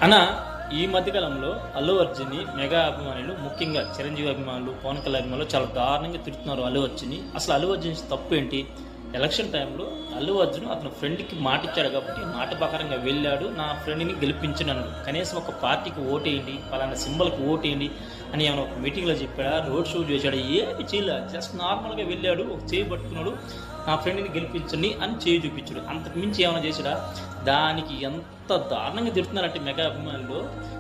అన్న ఈ మధ్యకాలంలో అల్లు అర్జున్ని మెగా అభిమానులు, ముఖ్యంగా చిరంజీవి అభిమానులు, పవన్ కళ్యాణ్ అభిమానులు చాలా దారుణంగా తిడుతున్నారు అల్లు అర్జున్ని. అసలు అల్లు అర్జున్ తప్పు ఏంటి? ఎలక్షన్ టైంలో అల్లు అర్జున్ అతని ఫ్రెండ్కి మాట ఇచ్చాడు కాబట్టి మాట ప్రకారంగా వెళ్ళాడు, నా ఫ్రెండ్ని గెలిపించను. కనీసం ఒక పార్టీకి ఓటేయండి, పలానా సింబల్కి ఓటేయండి అని ఏమైనా ఒక మీటింగ్లో చెప్పాడా? రోడ్ షో చేశాడు? ఏమి చేయలే. జస్ట్ నార్మల్గా వెళ్ళాడు, ఒక చేయి పట్టుకున్నాడు, నా ఫ్రెండ్ని గెలిపించండి అని చేయి చూపించాడు. అంతకు మించి ఏమైనా చేశాడా? దానికి ఎంత దారుణంగా తిడుతున్నారంటే మెగా అభిమానులు,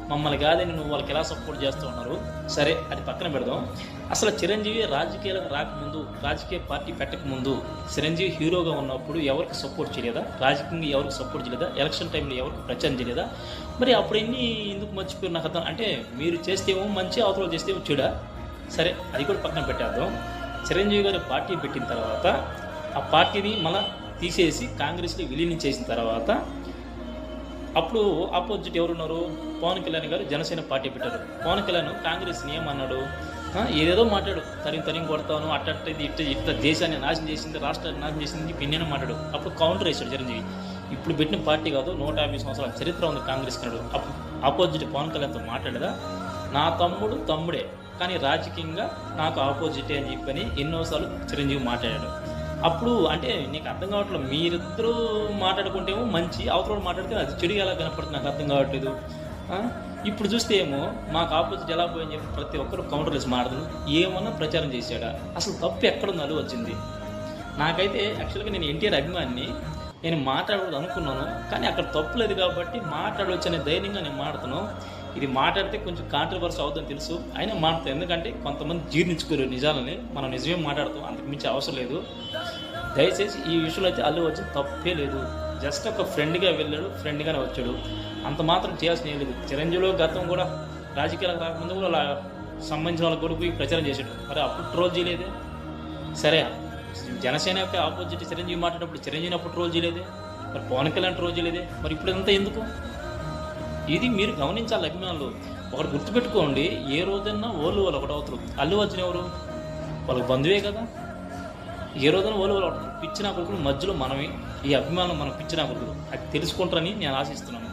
మమ్మల్ని కాదని నువ్వు వాళ్ళకి ఎలా సపోర్ట్ చేస్తూ ఉన్నారు. సరే, అది పక్కన పెడదాం. అసలు చిరంజీవి రాజకీయాలకు రాకముందు, రాజకీయ పార్టీ పెట్టకముందు చిరంజీవి హీరోగా ఉన్నప్పుడు ఎవరికి సపోర్ట్ చేయలేదా? రాజకీయంగా ఎవరికి సపోర్ట్ చేయలేదా? ఎలక్షన్ టైంలో ఎవరికి ప్రచారం చేయలేదా? మరి అప్పుడు ఎన్ని ఎందుకు మర్చిపోయారు? నాకు అర్థం అంటే మీరు చేస్తేమో మంచి, అవతల చేస్తేమో చెడా. సరే, అది కూడా పక్కన పెట్టేద్దాం. చిరంజీవి గారు పార్టీ పెట్టిన తర్వాత ఆ పార్టీని మళ్ళీ తీసేసి కాంగ్రెస్లో విలీనం చేసిన తర్వాత అప్పుడు ఆపోజిట్ ఎవరున్నారు? పవన్ కళ్యాణ్ గారు జనసేన పార్టీ పెట్టారు. పవన్ కళ్యాణ్ కాంగ్రెస్ని ఏమన్నాడు? ఏదేదో మాట్లాడు, తరిం కొడతాను, అట్ట ఇట్లా దేశాన్ని నాశనం చేసింది, రాష్ట్రాన్ని నాశనం చేసింది, పిన్నెన మాట్లాడు. అప్పుడు కౌంటర్ వేశాడు చిరంజీవి. ఇప్పుడు పెట్టిన పార్టీ కాదు, 150 సంవత్సరాల చరిత్ర ఉంది కాంగ్రెస్ కన్నాడు. అప్పుడు ఆపోజిట్ పవన్ కళ్యాణ్తో మాట్లాడదా? నా తమ్ముడు తమ్ముడే, కానీ రాజకీయంగా నాకు ఆపోజిటే అని చెప్పని ఎన్నోసార్లు చిరంజీవి మాట్లాడాడు. అప్పుడు అంటే నీకు అర్థం కావట్లేదు. మీరిద్దరూ మాట్లాడుకుంటేమో మంచి, అవతల మాట్లాడితే అది చెడు ఎలా కనపడుతుంది నాకు అర్థం కావట్లేదు. ఇప్పుడు చూస్తే ఏమో మాకు ఆపోజిట్ ఎలా పోయని చెప్పి ప్రతి ఒక్కరు కౌంటర్ వేసి మాట్లాడుతున్నారు. ఏమన్నా ప్రచారం చేశాడా? అసలు తప్పు ఎక్కడుంది అల్లు వచ్చింది? నాకైతే యాక్చువల్గా నేను ఎన్టీఆర్ అభిమానిని, నేను మాట్లాడకూడదు అనుకున్నాను, కానీ అక్కడ తప్పు లేదు కాబట్టి మాట్లాడవచ్చు అనే ధైర్యంగా నేను మాట్లాడుతున్నాను. ఇది మాట్లాడితే కొంచెం కాంట్రవర్సీ అవుతుందని తెలుసు, అయినా మాట్లాడతాం. ఎందుకంటే కొంతమంది జీర్ణించుకోరు నిజాలని, మనం నిజమే మాట్లాడతాం, అంతకు మించి అవసరం లేదు. దయచేసి ఈ విషయంలో అయితే అల్లు అర్జున్ తప్పే లేదు. జస్ట్ ఒక ఫ్రెండ్గా వెళ్ళాడు, ఫ్రెండ్గానే వచ్చాడు, అంత మాత్రం చేయాల్సిన ఏం లేదు. చిరంజీవిలో గతం కూడా రాజకీయాలకు రాకముందు కూడా అలా సంబంధించిన వాళ్ళ కొడుకు ప్రచారం చేశాడు, మరి అప్పుడు ట్రోల్ చేయలేదే? సరే, జనసేన యొక్క ఆపోజిట్ చిరంజీవి మాట్లాడినప్పుడు చిరంజీవి అప్పుడు ట్రోల్ చేయలేదే? మరి పవన్ కళ్యాణ్ ట్రోల్ చేయలేదే? మరి ఇప్పుడు ఇదంతా ఎందుకు? ఇది మీరు గమనించాలి అభిమానులు. ఒకటి గుర్తుపెట్టుకోండి, ఏ రోజైనా వాళ్ళు ఒకటి అవుతారు. అల్లు అర్జున్ ఎవరు? వాళ్ళకి బంధువే కదా. ఏ రోజైనా వాళ్ళు పిచ్చిన కొడుకులు మధ్యలో మనమే, ఈ అభిమానులు మనం పిచ్చిన కొడుకులు, అది తెలుసుకుంటారని నేను ఆశిస్తున్నాను.